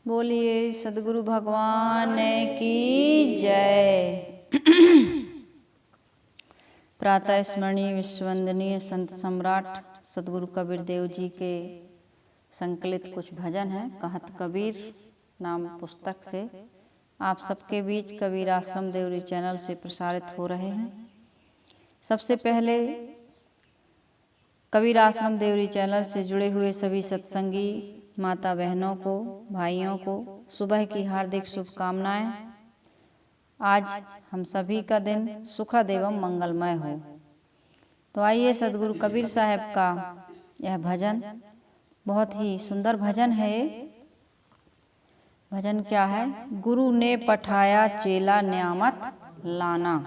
बोलिए सद्गुरु भगवान की जय। प्रातः स्मरणीय विश्ववंदनीय संत सम्राट सद्गुरु कबीर देव जी के संकलित कुछ भजन हैं कहत कबीर नाम पुस्तक से आप सबके बीच कबीर आश्रम देवरी चैनल से प्रसारित हो रहे हैं। सबसे पहले कबीर आश्रम देवरी चैनल से जुड़े हुए सभी सत्संगी माता बहनों को, भाइयों को सुबह की हार्दिक शुभकामनाएं। आज हम सभी का दिन सुखद एवं मंगलमय हो। तो आइए सद्गुरु कबीर साहब का यह भजन बहुत ही सुंदर भजन है। भजन क्या है? गुरु ने पठाया चेला न्यामत लाना।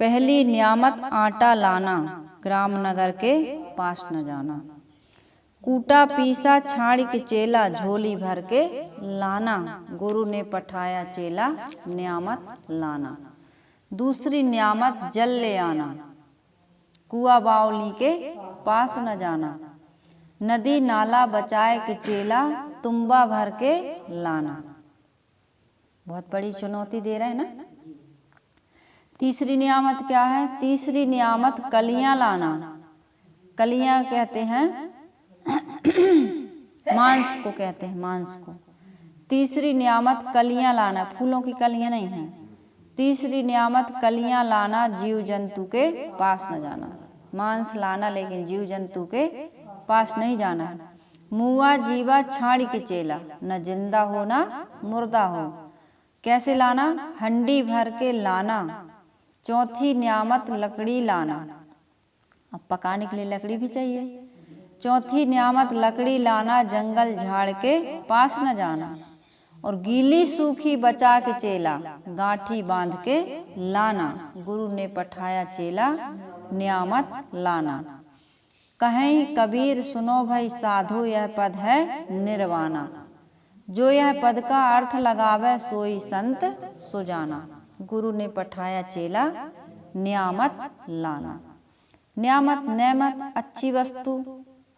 पहली न्यामत आटा लाना, ग्राम नगर के पास न जाना। कूटा पीसा छाड़ के चेला झोली भर के लाना। गुरु ने पठाया चेला न्यामत लाना। दूसरी न्यामत जल ले आना, कुआ बावली के पास न जाना। नदी नाला बचाए के चेला तुम्बा भर के लाना। बहुत बड़ी चुनौती दे रहे हैं ना। तीसरी नियामत क्या है? तीसरी नियामत कलियां लाना। कलियां कहते हैं मांस को, कहते हैं मांस को। तीसरी नियामत कलियां लाना, फूलों की कलियां नहीं हैं। तीसरी नियामत कलियां लाना, जीव जंतु के पास न जाना। मांस लाना लेकिन जीव जंतु के पास नहीं जाना। मुआ जीवा छाड़ के चेला, न जिंदा हो ना मुर्दा हो। कैसे लाना? हंडी भर के लाना। चौथी नियामत लकड़ी लाना। अब पकाने के लिए लकड़ी भी चाहिए। चौथी नियामत लकड़ी लाना, जंगल झाड़ के पास न जाना। और गीली सूखी बचा के चेला गांठी बांध के लाना। गुरु ने पठाया चेला नियामत लाना। कहें कबीर सुनो भाई साधु, यह पद है निर्वाणा। जो यह पद का अर्थ लगावे सोई संत सुजाना। गुरु ने पठाया चेला नियामत लाना। नियामत, नेमत, अच्छी वस्तु,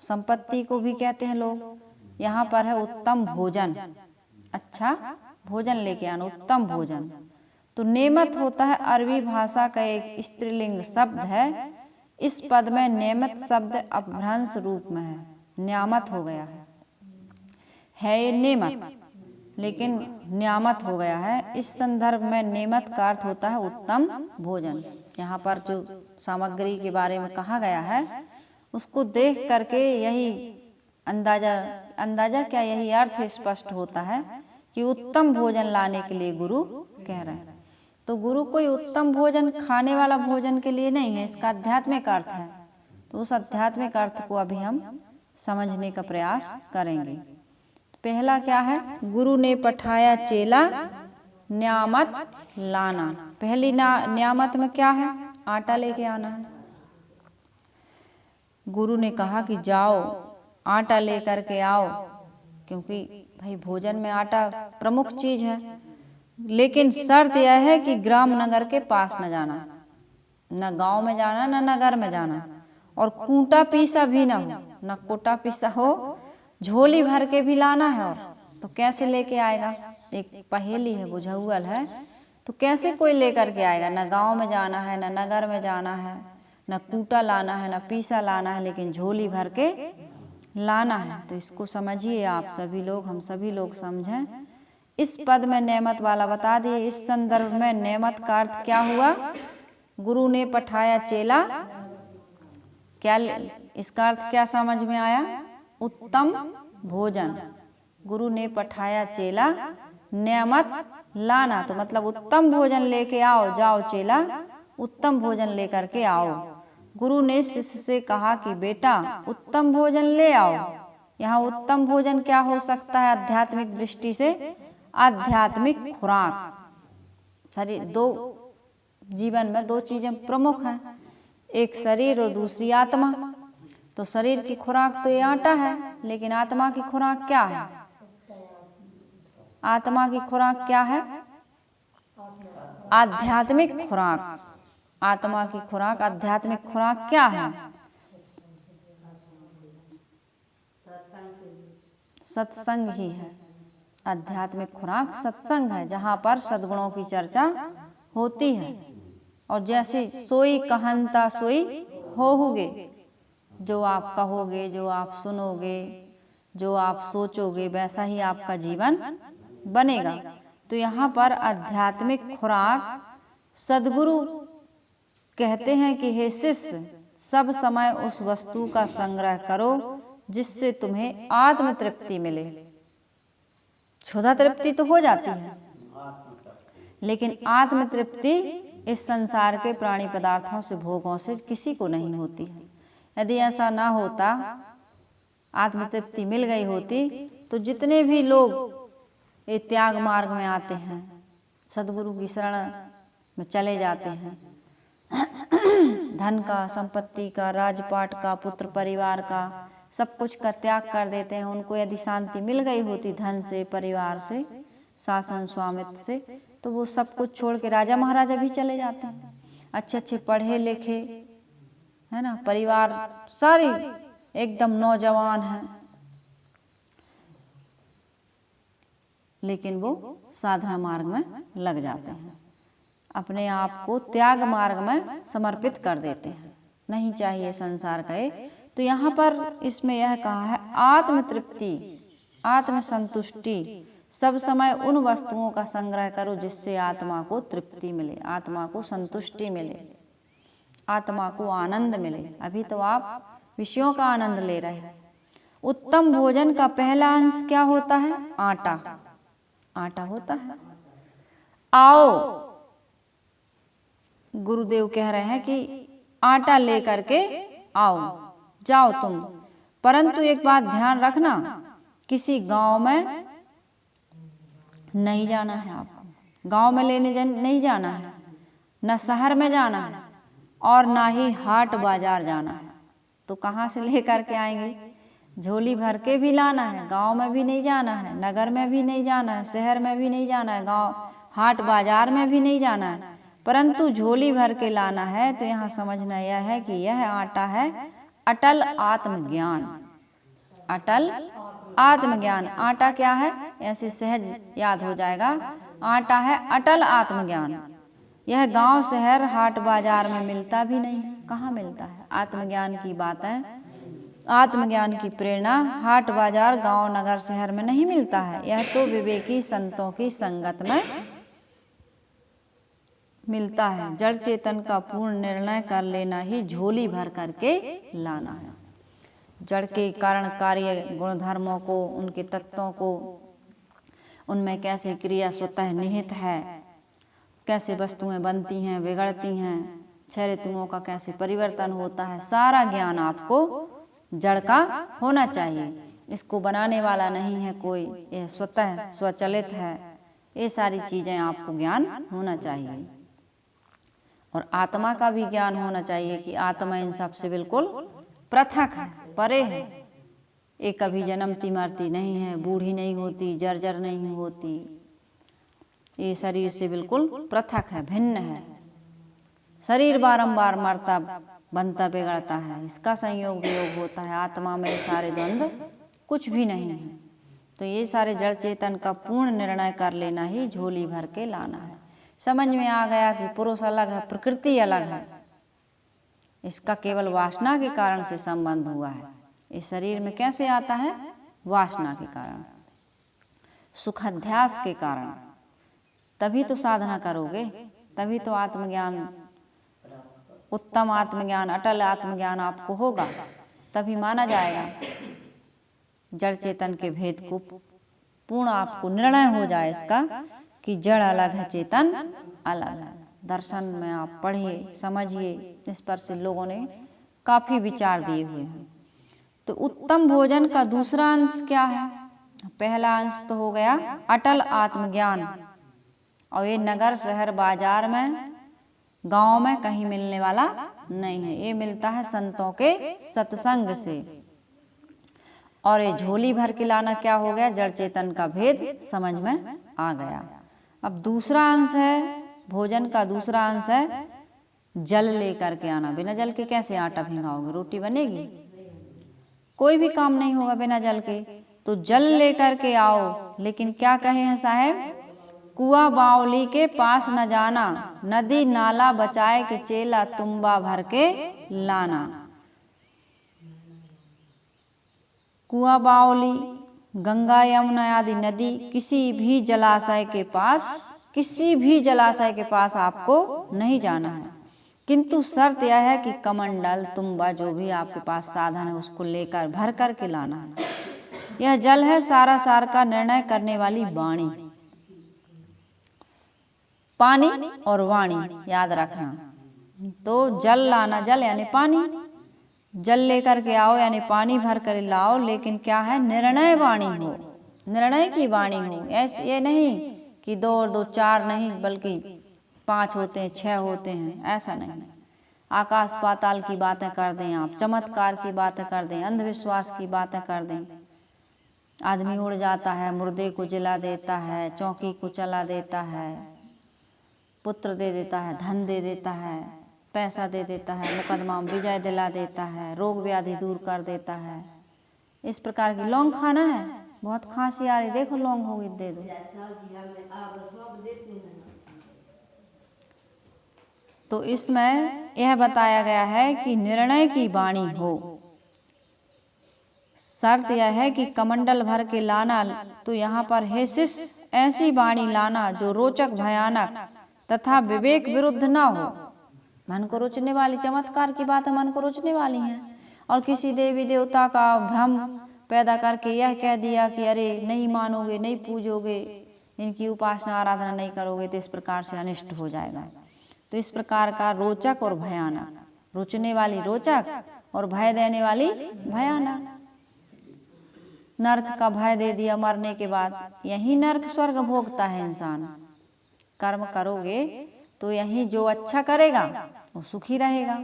संपत्ति को भी कहते हैं लोग। यहाँ पर है उत्तम भोजन, अच्छा भोजन लेके आना, उत्तम भोजन। तो नेमत होता है अरबी भाषा का एक स्त्रीलिंग शब्द है। इस पद में नेमत शब्द अपभ्रंश रूप में है, न्यामत हो गया है ये नेमत, लेकिन न्यामत हो गया है। इस संदर्भ में नेमत का अर्थ होता है उत्तम भोजन। यहाँ पर जो सामग्री के बारे में कहा गया है उसको देख करके यही अंदाजा क्या, यही अर्थ स्पष्ट होता है कि उत्तम भोजन लाने के लिए गुरु कह रहे हैं। तो गुरु कोई उत्तम भोजन खाने वाला भोजन के लिए नहीं है, इसका आध्यात्मिक अर्थ है। तो उस आध्यात्मिक अर्थ को अभी हम समझने का प्रयास करेंगे। पहला क्या है? गुरु ने पठाया चेला न्यामत लाना। पहली न्यामत में क्या है? आटा लेके आना है। गुरु ने कहा कि जाओ आटा लेकर के आओ, क्योंकि भाई भोजन में आटा प्रमुख चीज है। लेकिन शर्त यह है कि ग्राम नगर के पास न जाना, न गांव में जाना, न नगर में जाना। और कूटा पीसा भी ना हो, न कोटा पीसा हो। झोली भर के भी लाना है। और तो कैसे लेके आएगा? एक पहेली है, बुझाउल है। तो कैसे कोई लेकर के आएगा? न गांव में जाना है, न नगर में जाना है, न कूटा लाना है, न पीसा लाना है, लेकिन झोली भर के लाना है। तो इसको समझिए आप सभी लोग, हम सभी लोग समझें। इस पद में नेमत वाला बता दिए। इस संदर्भ में नेमत का अर्थ क्या हुआ? गुरु ने पठाया चेला, क्या इसका अर्थ क्या समझ में आया? उत्तम भोजन। गुरु ने पठाया चेला नियामत लाना, तो मतलब उत्तम भोजन लेके आओ। जाओ चेला उत्तम भोजन लेकर के आओ। गुरु ने शिष्य से कहा कि बेटा उत्तम भोजन ले आओ। यहाँ उत्तम भोजन क्या हो सकता है आध्यात्मिक दृष्टि से? आध्यात्मिक खुराक। शरीर, दो जीवन में दो चीजें प्रमुख हैं, एक शरीर और दूसरी आत्मा। तो शरीर की खुराक तो ये आटा है, लेकिन आत्मा की खुराक क्या है? आत्मा की खुराक क्या है? आध्यात्मिक खुराक। आत्मा की खुराक, आध्यात्मिक खुराक क्या है? सत्संग ही है। आध्यात्मिक खुराक सत्संग है, जहाँ पर सद्गुणों की चर्चा होती है। और जैसे सोई कहनता सोई होगे, जो आप कहोगे, जो आप सुनोगे, जो आप सोचोगे, वैसा ही आपका जीवन बनेगा। तो यहाँ पर आध्यात्मिक खुराक सद्गुरु कहते हैं कि हे शिष्य, सब समय उस वस्तु का संग्रह करो जिससे तुम्हें आत्म तृप्ति मिले। क्षुधा तृप्ति तो हो जाती है, लेकिन आत्म तृप्ति इस संसार के प्राणी पदार्थों से, भोगों से किसी को नहीं होती है। यदि ऐसा ना होता, आत्म तृप्ति मिल गई होती, तो जितने भी लोग ये त्याग मार्ग में आते हैं, सद्गुरु की शरण में चले जाते हैं, धन का, संपत्ति का, राजपाट का, पुत्र परिवार का, सब कुछ का त्याग कर देते हैं। उनको यदि शांति मिल गई होती धन से, परिवार से, शासन स्वामित्व से, तो वो सब कुछ छोड़ के राजा महाराजा भी चले जाते हैं। अच्छे अच्छे पढ़े लिखे, है ना, परिवार सारी एकदम नौजवान है, लेकिन वो साधना मार्ग में लग जाते हैं, अपने आप को त्याग मार्ग में समर्पित कर देते हैं। नहीं चाहिए संसार का ये। तो यहाँ पर इसमें यह कहा है, आत्म तृप्ति, आत्म संतुष्टि, सब समय उन वस्तुओं का संग्रह करो जिससे आत्मा को तृप्ति मिले, आत्मा को संतुष्टि मिले, आत्मा को आनंद मिले। अभी तो आप विषयों का आनंद ले रहे हैं। उत्तम भोजन का पहला अंश क्या होता है? आटा। आटा होता है। आओ, गुरुदेव कह रहे हैं कि आटा लेकर के आओ, जाओ तुम। परंतु एक बात ध्यान रखना, किसी गांव में नहीं जाना है आपको, गांव में लेने नहीं जाना है, न शहर में जाना है और ना ही हाट बाजार जाना है। तो कहाँ से लेकर के आएंगे? झोली भर के भी लाना है, गांव में भी नहीं जाना है, नगर में भी नहीं जाना है, शहर में भी नहीं जाना है, गांव हाट बाजार में भी नहीं जाना है, परंतु झोली भर के लाना है। तो यहाँ समझना यह है कि यह आटा है अटल आत्मज्ञान। अटल आत्मज्ञान। आटा क्या है? ऐसे सहज याद हो जाएगा। आटा है अटल आत्मज्ञान। यह गांव शहर हाट बाजार में मिलता भी नहीं है। कहाँ मिलता है? आत्मज्ञान की बातें, आत्मज्ञान की प्रेरणा हाट बाजार, गांव नगर शहर में नहीं मिलता है। यह तो विवेकी संतों की संगत में मिलता है। जड़ चेतन का पूर्ण निर्णय कर लेना ही झोली भर करके लाना है। जड़ के कारण कार्य गुणधर्मों को, उनके तत्वों को, उनमें कैसे क्रिया स्वतः निहित है, कैसे वस्तुएं बनती हैं, बिगड़ती हैं, छह ऋतुओं का कैसे परिवर्तन होता है, सारा ज्ञान आपको जड़ का होना चाहिए। इसको बनाने वाला नहीं है कोई, यह स्वतः स्वचलित है। ये सारी चीजें आपको ज्ञान होना चाहिए। और आत्मा का भी ज्ञान होना चाहिए कि आत्मा इन सब से बिल्कुल पृथक है, परे है। ये कभी जन्मती मरती नहीं है, बूढ़ी नहीं होती, जर्जर नहीं होती, ये शरीर से बिल्कुल पृथक है, भिन्न है। शरीर बारंबार मरता, बनता, बिगड़ता है, इसका संयोग वियोग होता है। आत्मा में सारे द्वंद्व कुछ भी नहीं है। तो ये सारे जड़ चेतन का पूर्ण निर्णय कर लेना ही झोली भर के लाना है। समझ में आ गया कि पुरुष अलग है, प्रकृति अलग है, इसका केवल वासना के कारण से संबंध हुआ है। इस शरीर में कैसे आता है? वासना के कारण, सुखाध्यास के कारण। तभी तो साधना करोगे, तभी तो आत्मज्ञान, उत्तम आत्मज्ञान, अटल आत्मज्ञान आपको होगा, तभी माना जाएगा। जड़ चेतन के भेद को पूर्ण आपको निर्णय हो जाए इसका कि जड़ अलग है, चेतन अलग है। दर्शन में आप पढ़िए, समझिए, इस पर से लोगों ने काफी विचार दिए हुए हैं। तो उत्तम भोजन का दूसरा अंश क्या है? पहला अंश तो हो गया अटल आत्मज्ञान, और ये नगर शहर बाजार में, गांव में कहीं मिलने वाला नहीं है। ये मिलता है संतों के सत्संग से। और ये झोली भर के लाना क्या हो गया? जड़ चेतन का भेद समझ में आ गया। अब दूसरा अंश है, भोजन का दूसरा अंश है जल लेकर के आना। बिना जल के कैसे आटा भिंगाओगे? रोटी बनेगी? कोई भी काम नहीं होगा बिना जल के। तो जल लेकर के आओ, लेकिन क्या कहे हैं साहेब, कुआं बावली के पास न जाना, नदी नाला बचाए के चेला तुम्बा भर के लाना। कुआं बावली, गंगा यमुना आदि नदी, किसी भी जलाशय के पास आपको नहीं जाना है, किंतु शर्त यह है कि कमंडल तुम्बा जो भी आपके पास साधन है उसको लेकर भर कर के लाना है। यह जल है सारा सार का निर्णय करने वाली वाणी। पानी और वाणी याद रखना। तो जल लाना, जल यानी पानी, जल लेकर के आओ यानी पानी भर कर लाओ, लेकिन क्या है, निर्णय वाणी हो, निर्णय की वाणी हो। ऐसे ये नहीं कि 2 और 2 4 नहीं, बल्कि 5 होते हैं, 6 होते हैं, ऐसा नहीं। आकाश पाताल की बातें कर दें आप, चमत्कार की बातें कर दें, अंधविश्वास की बातें कर दें। आदमी उड़ जाता है, मुर्दे को जिला देता है, चौकी को चला देता है, पुत्र दे देता है, धन दे देता है, पैसा दे देता है, मुकदमा में विजय दिला देता है, रोग व्याधि दूर कर देता है। इस प्रकार की लौंग खाना है, बहुत खांसी आ रही, देखो लौंग होगी, दे दो। तो इसमें यह बताया गया है कि निर्णय की वाणी हो। शर्त यह है कि कमंडल भर के लाना, तो यहाँ पर हे शिष्य ऐसी वाणी लाना जो रोचक, भयानक तथा विवेक विरुद्ध ना हो। मन को रुचने वाली, चमत्कार की बातें मन को रुचने वाली हैं, और किसी देवी देवता का भ्रम पैदा करके यह कह दिया कि अरे नहीं मानोगे, नहीं पूजोगे, इनकी उपासना आराधना नहीं करोगे तो इस प्रकार से अनिष्ट हो जाएगा। तो इस प्रकार का रोचक और भयानक, रुचने वाली रोचक और भय देने वाली भयानक। नरक का भय दे दिया मरने के बाद, यही नरक स्वर्ग भोगता है इंसान। कर्म करोगे तो यही जो अच्छा करेगा वो सुखी रहेगा,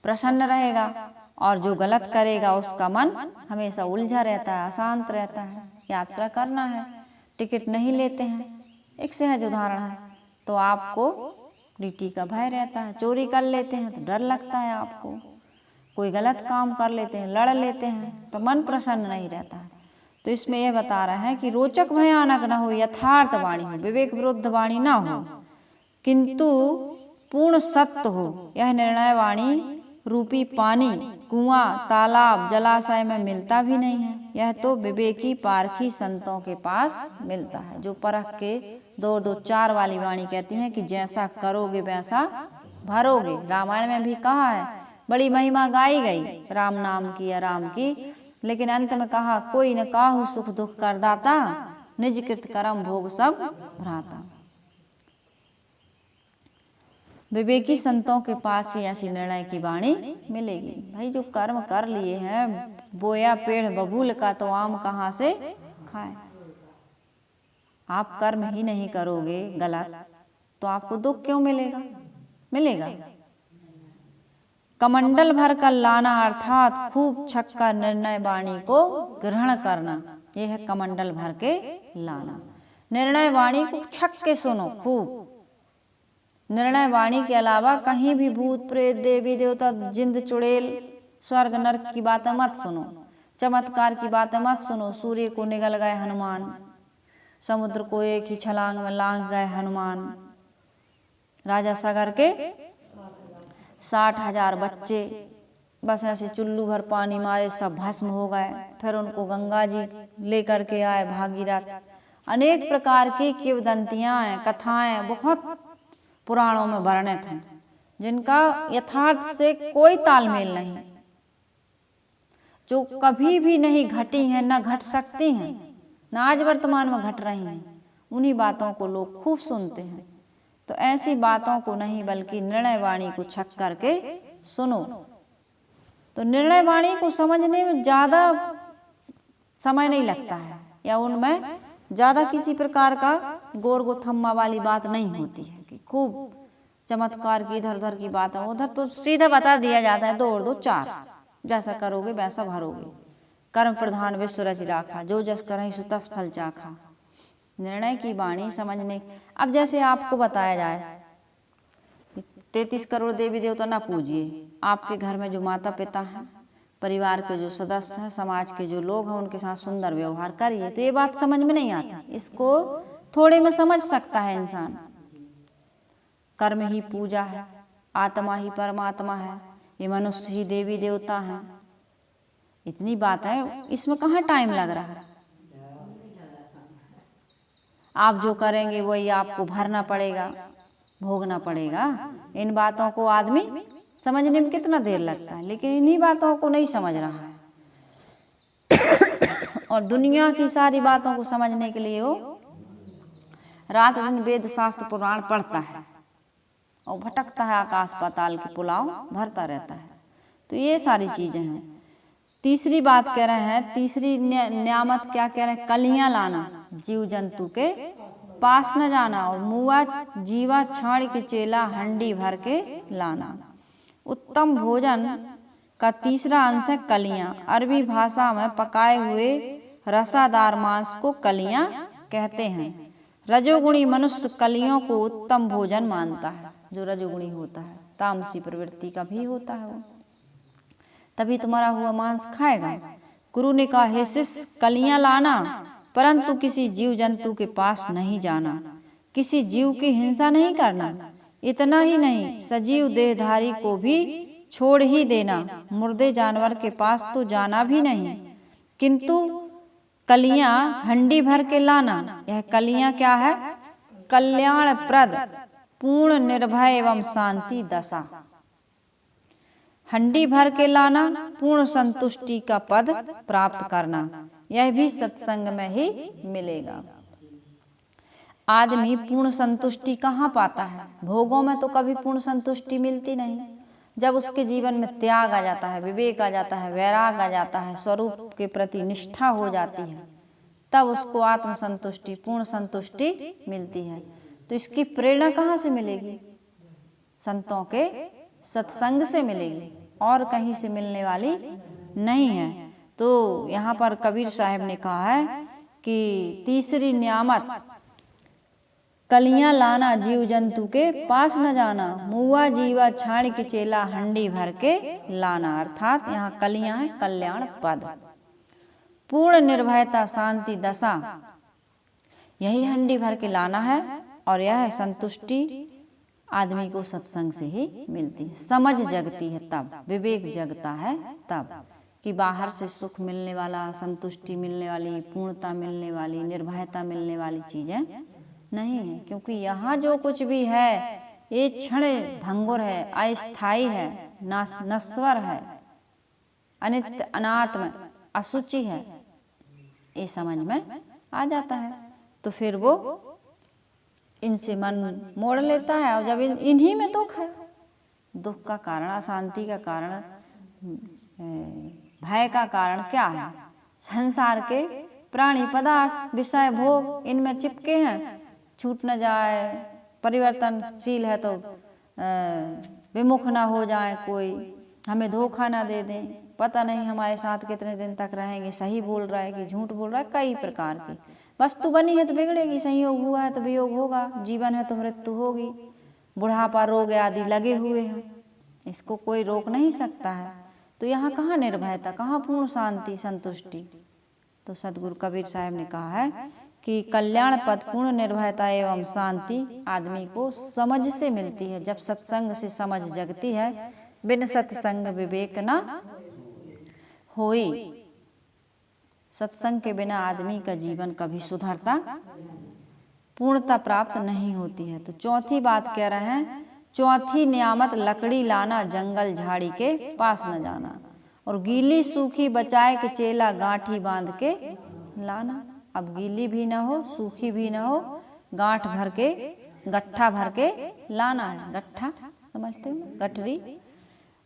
प्रसन्न रहेगा, और जो गलत करेगा उसका मन हमेशा उलझा रहता है, अशांत रहता है। यात्रा करना है, टिकट नहीं लेते हैं, एक सहज उदाहरण है, तो आपको डीटी का भय रहता है। चोरी कर लेते हैं तो डर लगता है आपको, कोई गलत काम कर लेते हैं, लड़ लेते हैं, तो मन प्रसन्न नहीं रहता है। तो इसमें यह बता रहा है कि रोचक भयानक न हो, यथार्थ वाणी हो, विवेक विरुद्ध वाणी ना हो, किंतु पूर्ण सत्य हो। यह निर्णय वाणी रूपी पानी कुआं, तालाब, जलाशय में मिलता भी नहीं है, यह तो विवेकी पारखी संतों के पास मिलता है, जो परख के 2 और 2 4 वाली वाणी कहती हैं कि जैसा करोगे वैसा भरोगे। रामायण में भी कहा है, बड़ी महिमा गाई गई राम नाम की या राम की, लेकिन अंत में कहा कोई न काहू सुख दुख कर दाता, निज कृत कर्म भोग सब भ्राता। विवेकी संतों के पास ही ऐसी निर्णय की वाणी मिलेगी। भाई जो कर्म कर लिए हैं, बोया पेड़ बबूल का तो आम कहाँ से खाए। आप कर्म ही नहीं करोगे गलत तो आपको दुख क्यों मिलेगा, मिलेगा। कमंडल भर कर लाना अर्थात खूब छक्का निर्णय वाणी को ग्रहण करना, यह है कमंडल भर के लाना। निर्णय वाणी को छक्के सुनो खूब। निर्णय वाणी के अलावा कहीं भी भूत प्रेत देवी देवता जिंद चुड़ैल स्वर्ग नरक की बातें मत सुनो, चमत्कार की बातें मत सुनो। सूर्य को निगल गए हनुमान, समुद्र को एक ही छलांग में लांघ गए हनुमान, राजा सागर के 60,000 बच्चे बस ऐसे चुल्लू भर पानी मारे सब भस्म हो गए। फिर उनको गंगा जी लेकर के आए भागीरथ। अनेक प्रकार की किंवदंतियां हैं, कथाएं बहुत पुराणों में वर्णित हैं, जिनका यथार्थ से कोई तालमेल नहीं, जो कभी भी नहीं घटी हैं, न घट सकती हैं, न आज वर्तमान में घट रही हैं। उन्हीं बातों को लोग खूब सुनते हैं। तो ऐसी बातों को नहीं बल्कि निर्णय वाणी को छक करके सुनो। तो निर्णय वाणी को समझने में ज्यादा समय नहीं लगता है, या उनमें ज्यादा किसी प्रकार का गोर गोथम्मा वाली बात नहीं होती है कि खूब चमत्कार की इधर उधर की बात है। उधर तो सीधा बता दिया जाता है 2 और 2 4, जैसा करोगे वैसा भरोगे। कर्म प्रधान विश्व रचि राखा, जो जस करहि सो तस फल चाखा। निर्णय की वाणी समझने, अब जैसे आपको बताया जाए 33 करोड़ देवी देवता ना पूजिए, आपके घर में जो माता पिता हैं परिवार के जो सदस्य हैं, समाज के जो लोग हैं, उनके साथ सुंदर व्यवहार करिए। तो ये बात समझ में नहीं आती, इसको थोड़े में समझ सकता है इंसान। कर्म ही पूजा है, आत्मा ही परमात्मा है, ये मनुष्य ही देवी देवता हैं। इतनी बात है, इसमें कहाँ टाइम लग रहा है। आप जो करेंगे वही आपको भरना पड़ेगा, भोगना पड़ेगा। इन बातों को आदमी समझने में कितना देर लगता है, लेकिन इन्हीं बातों को नहीं समझ रहा है। और दुनिया की सारी बातों को समझने के लिए वो रात दिन वेद शास्त्र पुराण पढ़ता है और भटकता है, आकाश पाताल के पुलाव भरता रहता है। तो ये सारी चीजें हैं। तीसरी बात कह रहे हैं, तीसरी नियामत क्या कह रहे हैं, कलियां लाना, जीव जंतु के पास न जाना, और मुआ जीवा छाड़ के चेला हंडी भर के लाना। उत्तम भोजन का तीसरा अंश है कलियां। अरबी भाषा में पकाए हुए रसादार मांस को कलियां कहते हैं। रजोगुणी मनुष्य कलियों को उत्तम भोजन मानता है। जो रजोगुणी होता है, तामसी प्रवृत्ति का भी होता है वो, तभी तुम्हारा हुआ मांस खाएगा। गुरु ने कहा, हे शिष्य, कलियां लाना, परंतु किसी जीव जंतु के पास नहीं जाना, किसी जीव की हिंसा नहीं करना। इतना ही नहीं, सजीव देहधारी को भी छोड़ ही देना, मुर्दे जानवर के पास तो जाना भी नहीं, किंतु कलियां हंडी भर के लाना। यह कलियां क्या है, कल्याणप्रद, पूर्ण निर्भय एवं शांति दशा। हंडी भर के लाना, पूर्ण संतुष्टि का पद प्राप्त करना, यह भी सत्संग में ही मिलेगा। आदमी पूर्ण संतुष्टि कहाँ पाता है, भोगों में तो कभी पूर्ण संतुष्टि मिलती नहीं। जब उसके जीवन में त्याग आ जाता है, विवेक आ जाता है, वैराग आ जाता है, स्वरूप के प्रति निष्ठा हो जाती है, तब उसको आत्म संतुष्टि, पूर्ण संतुष्टि मिलती है। तो इसकी प्रेरणा कहाँ से मिलेगी, संतों के सत्संग से मिलेगी, और कहीं से मिलने वाली नहीं है। तो यहाँ पर कबीर साहब ने कहा है कि तीसरी नियामत कलियां लाना, जीव जंतु के पास न जाना, मुआ जीवा छाड़ के चेला हंडी भर के लाना। अर्थात यहाँ कलियां है कल्याण पद, पूर्ण निर्भयता, शांति दशा, यही हंडी भर के लाना है। और यह संतुष्टि आदमी को सत्संग से ही मिलती है। समझ जगती है तब, विवेक जगता है तब, कि बाहर से सुख मिलने वाला, संतुष्टि मिलने वाली, पूर्णता मिलने वाली, निर्भयता मिलने वाली चीजें नहीं है। क्योंकि यहाँ जो कुछ भी है ये क्षण भंगुर है, अस्थायी है, नश्वर है, अनित्य, अनात्म, अशुचि है, ये समझ में आ जाता है। तो फिर वो इनसे मन मोड़ लेता है। और जब इन्हीं में दुख है, दुख का कारण, अशांति का कारण, भय का कारण क्या है, संसार के प्राणी पदार्थ, विषय, भोग, इनमें चिपके हैं। छूट न जाए, परिवर्तनशील है तो विमुख ना हो जाए, कोई हमें धोखा ना दे दें, पता नहीं हमारे साथ कितने दिन तक रहेंगे, सही बोल रहा है कि झूठ बोल रहा है। कई प्रकार की वस्तु बनी है तो बिगड़ेगी, संयोग हुआ है तो वियोग होगा, जीवन है तो मृत्यु होगी, बुढ़ापा, रोग आदि लगे हुए हैं, इसको कोई रोक नहीं सकता है। तो यहाँ कहाँ निर्भयता, कहाँ पूर्ण शांति, संतुष्टि। तो सदगुरु कबीर साहब ने कहा है कि कल्याण पद, पूर्ण निर्भयता एवं शांति आदमी को समझ से मिलती है। जब सत्संग से समझ जगती है, बिन सत्संग विवेक न होई। सत्संग के बिना आदमी का जीवन कभी सुधरता, पूर्णता प्राप्त नहीं होती है। तो चौथी बात कह रहे हैं, चौथी नियामत लकड़ी लाना, जंगल झाड़ी के पास न जाना, और गीली सूखी बचाए के चेला गांठी बांध के लाना। अब गीली भी ना हो, सूखी भी ना हो, गांठ भर के, गट्ठा भर के लाना है। गट्ठा समझते हो, गठरी।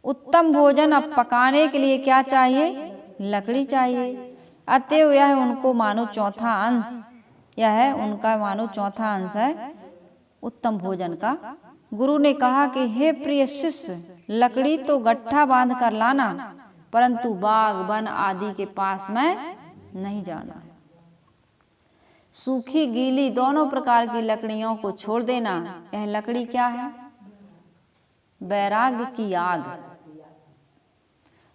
उत्तम भोजन अब पकाने के लिए क्या चाहिए, लकड़ी चाहिए। अतएव यह उनको मानो चौथा अंश, यह है उनका मानो चौथा अंश है उत्तम भोजन का। गुरु ने कहा कि हे प्रिय शिष्य, लकड़ी तो गट्ठा बांध कर लाना, परंतु बाग, वन आदि के पास में नहीं जाना। सूखी गीली दोनों प्रकार की लकड़ियों को छोड़ देना। यह लकड़ी क्या है, वैराग्य की आग।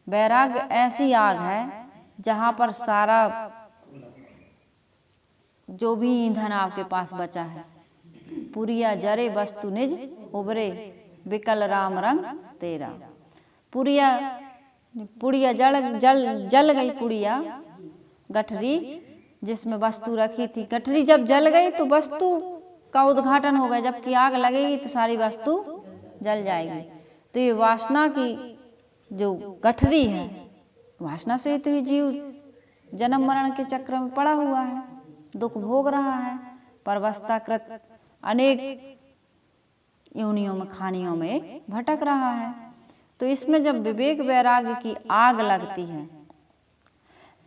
वैराग्य ऐसी आग है जहाँ पर सारा जो भी ईंधन आपके पास बचा है, पुरिया जरे वस्तु निज उबरे, विकल राम रंग तेरा। पुड़िया जल गई, पुड़िया गठरी जिसमें वस्तु रखी थी, गठरी जब जल गई तो वस्तु का उद्घाटन हो गया, जबकि आग लगेगी तो सारी वस्तु जल जाएगी। तो ये वासना की जो गठरी है, वासना से तो ये जीव जन्म मरण के चक्र में पड़ा हुआ है, दुख भोग रहा है, परवस्ताकृत अनेक योनियों में खानियों में भटक रहा है। तो इसमें जब विवेक वैराग्य की आग लगती है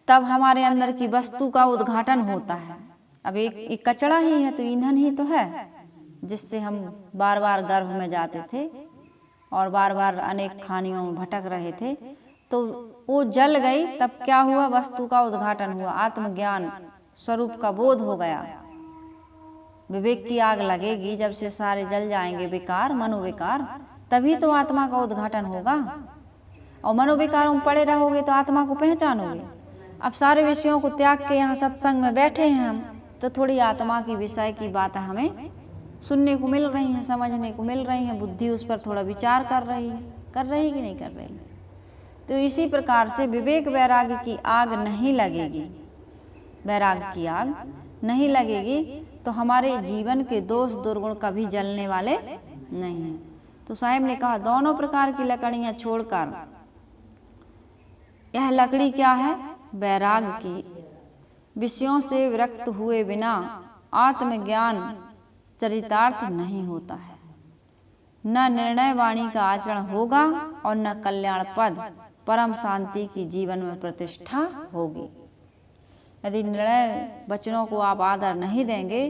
तब हमारे अंदर की वस्तु का उद्घाटन होता है। अब एक कचड़ा ही है तो ईंधन ही तो है, जिससे हम बार बार गर्भ में जाते थे और बार बार अनेक खानियों में भटक रहे थे। तो वो जल गई, तब क्या हुआ, वस्तु का उद्घाटन हुआ, आत्मज्ञान स्वरूप का बोध हो गया। विवेक की आग लगेगी जब से सारे जल जाएंगे विकार, मनोविकार, तभी तो आत्मा का उद्घाटन होगा। और मनोविकारों में पड़े रहोगे तो आत्मा को पहचानोगे। अब सारे विषयों को त्याग के यहाँ सत्संग में बैठे हैं हम, तो थोड़ी आत्मा की विषय की बातें हमें सुनने को मिल रही हैं, समझने को मिल रही हैं, बुद्धि उस पर थोड़ा विचार कर रही कि नहीं कर रही। तो इसी प्रकार से विवेक वैराग्य की आग नहीं लगेगी, वैराग्य की आग नहीं लगेगी तो हमारे जीवन के दोष दुर्गुण कभी जलने वाले नहीं हैं। तो साहिब ने कहा दोनों प्रकार की लकड़ियां छोड़कर, यह लकड़ी क्या है, वैराग्य की, विषयों से विरक्त हुए बिना आत्मज्ञान चरितार्थ नहीं होता है। न निर्णय वाणी का आचरण होगा और न कल्याण पद परम शांति की जीवन में प्रतिष्ठा होगी। यदि निर्णय वचनों को आप आदर नहीं देंगे,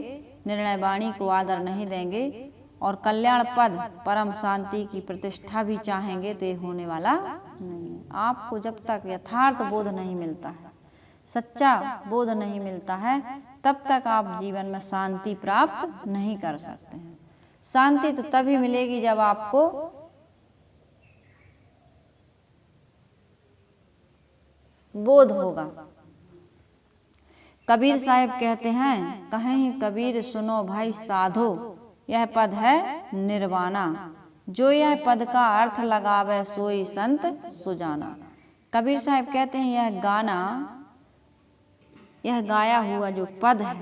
निर्णय वाणी को आदर नहीं देंगे और कल्याण पद परम शांति की प्रतिष्ठा भी चाहेंगे तो ये होने वाला नहीं है। आपको जब तक यथार्थ बोध नहीं मिलता है, सच्चा बोध नहीं मिलता है, तब तक आप जीवन में शांति प्राप्त नहीं कर सकते हैं। शांति तो तभी मिलेगी जब आपको बोध होगा। कबीर साहब कहते हैं, कहें कबीर सुनो भाई साधो, यह पद है निर्वाणा, जो यह पद का अर्थ लगावे सोई संत सुजाना। कबीर साहब कहते हैं यह गाना, यह गाया हुआ जो पद है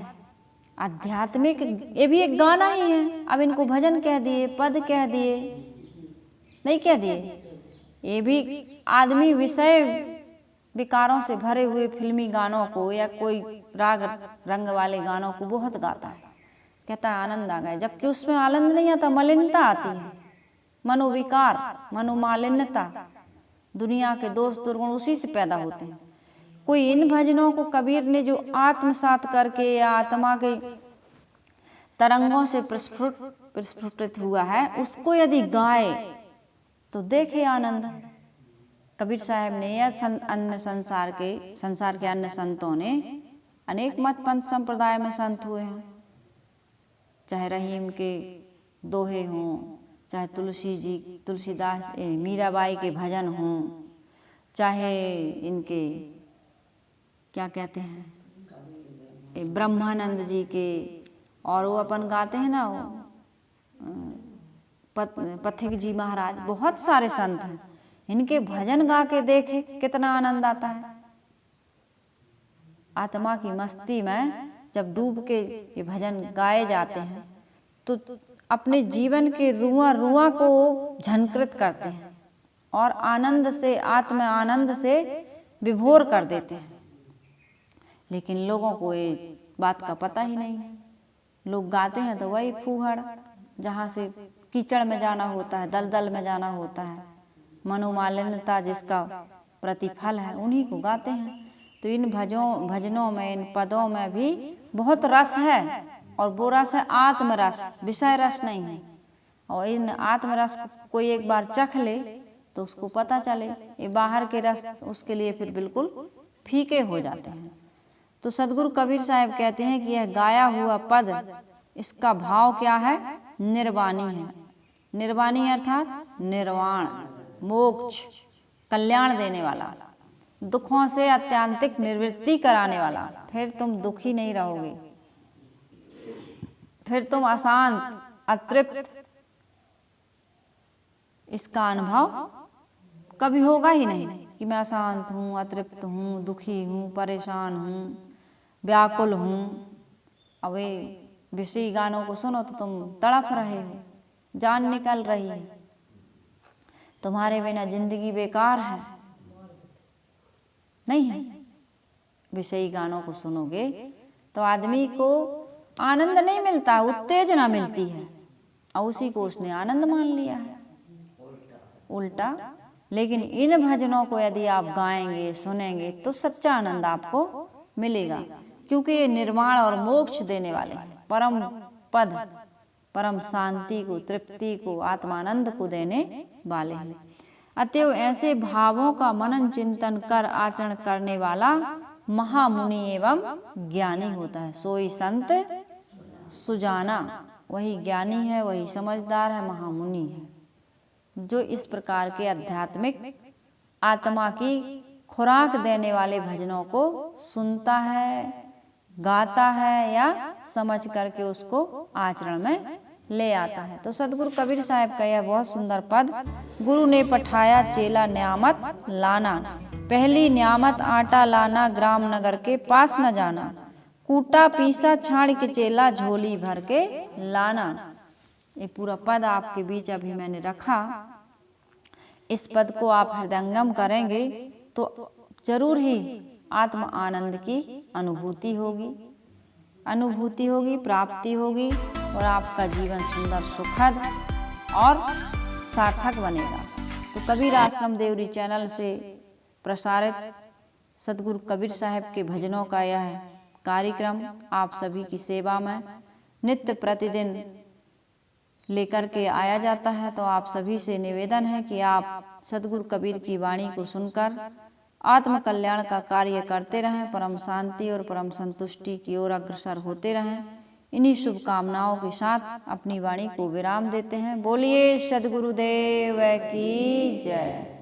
आध्यात्मिक, ये भी एक गाना ही है। अब इनको भजन कह दिए, पद कह दिए, नहीं कह दिए, ये भी आदमी विषय विकारों से भरे हुए फिल्मी गानों को या कोई राग रंग वाले गानों को बहुत गाता है, कहता है आनंद आ गया, जबकि उसमें आनंद नहीं आता, मलिनता आती है, मनोविकार, मनोमालिन्यता, दुनिया के दोष दुर्गुण उसी से पैदा होते हैं। कोई इन भजनों को कबीर ने जो आत्मसात करके या आत्मा के तरंगों से प्रस्फुटित हुआ है, उसको यदि गाए तो देखे आनंद। कबीर साहब ने या अन्य संसार के अन्य संतों ने, अनेक मत पंथ संप्रदाय में संत हुए हैं, चाहे रहीम के दोहे हों, चाहे तुलसीदास मीराबाई के भजन हों, चाहे इनके क्या कहते हैं ब्रह्मानंद जी के, और वो अपन गाते हैं ना वो पथिक जी महाराज, बहुत सारे संत हैं, इनके भजन गा के देखे कितना आनंद आता है। आत्मा की मस्ती में जब डूब के ये भजन गाए जाते हैं तो अपने जीवन के रुआ रुआ को झंकृत करते हैं और आनंद से, आत्म आनंद से विभोर कर देते हैं। लेकिन लोगों को ये बात का पता ही नहीं है। लोग गाते हैं तो वही फूहड़, जहाँ से कीचड़ में जाना होता है, दलदल में जाना होता है, मनोमालिन्यता जिसका प्रतिफल है, उन्हीं को गाते हैं। तो इन भजनों में, इन पदों में भी बहुत रस है, और वो रस है आत्मरस, विषय रस नहीं है। और इन आत्मरस को कोई एक बार चख ले तो उसको पता चले, ये बाहर के रस उसके लिए फिर बिल्कुल फीके हो जाते हैं। तो सदगुरु कबीर साहब कहते हैं कि यह गाया हुआ पद, इसका भाव क्या है, निर्वाणी है। निर्वाणी अर्थात निर्वाण, मोक्ष, कल्याण देने वाला, दुखों से अत्यंतिक निवृत्ति कराने वाला। फिर तुम दुखी नहीं रहोगे, फिर तुम अशांत, अतृप्त, इसका अनुभव कभी होगा ही नहीं कि मैं अशांत हूँ, अतृप्त हूँ, दुखी हूँ, परेशान हूँ, व्याकुल हूँ। अब वे विषय गानों को सुनो तो तुम तड़प रहे हो, जान निकल रही है, तुम्हारे बिना जिंदगी बेकार है, नहीं है। विषयी गानों को सुनोगे तो आदमी को आनंद नहीं मिलता, उत्तेजना मिलती है, और उसी को उसने आनंद मान लिया है, उल्टा। लेकिन इन भजनों को यदि आप गाएंगे, सुनेंगे तो सच्चा आनंद आपको मिलेगा, क्योंकि ये निर्वाण और मोक्ष देने वाले हैं, परम पद, परम शांति को, तृप्ति को, आत्मानंद को देने वाले हैं। अतएव ऐसे भावों का मनन चिंतन कर आचरण करने वाला महामुनि एवं ज्ञानी होता है। सोई संत सुजाना, वही ज्ञानी है, वही समझदार है, महामुनि है, जो इस प्रकार के आध्यात्मिक आत्मा की खुराक देने वाले भजनों को सुनता है, गाता है या समझ करके उसको आचरण में ले आता है। तो सदगुरु कबीर साहब का यह बहुत सुंदर पद, गुरु ने पठाया चेला न्यामत लाना, पहली न्यामत आटा लाना, ग्राम नगर के पास न जाना, कूटा पीसा छाड़ के चेला झोली भर के लाना। ये पूरा पद आपके बीच अभी मैंने रखा। इस पद को आप हृदयंगम करेंगे तो जरूर ही आत्म आनंद की अनुभूति होगी, प्राप्ति होगी, और आपका जीवन सुंदर, सुखद और सार्थक बनेगा। तो कबीर आश्रम देवरी चैनल से प्रसारित सदगुरु कबीर साहब के भजनों का यह कार्यक्रम आप सभी की सेवा में नित्य प्रतिदिन लेकर के आया जाता है। तो आप सभी से निवेदन है कि आप सदगुरु कबीर की वाणी को सुनकर आत्म कल्याण का कार्य करते रहें, परम शांति और परम संतुष्टि की ओर अग्रसर होते रहें। इन्हीं शुभकामनाओं के साथ अपनी वाणी को विराम देते हैं। बोलिए सदगुरुदेव की जय।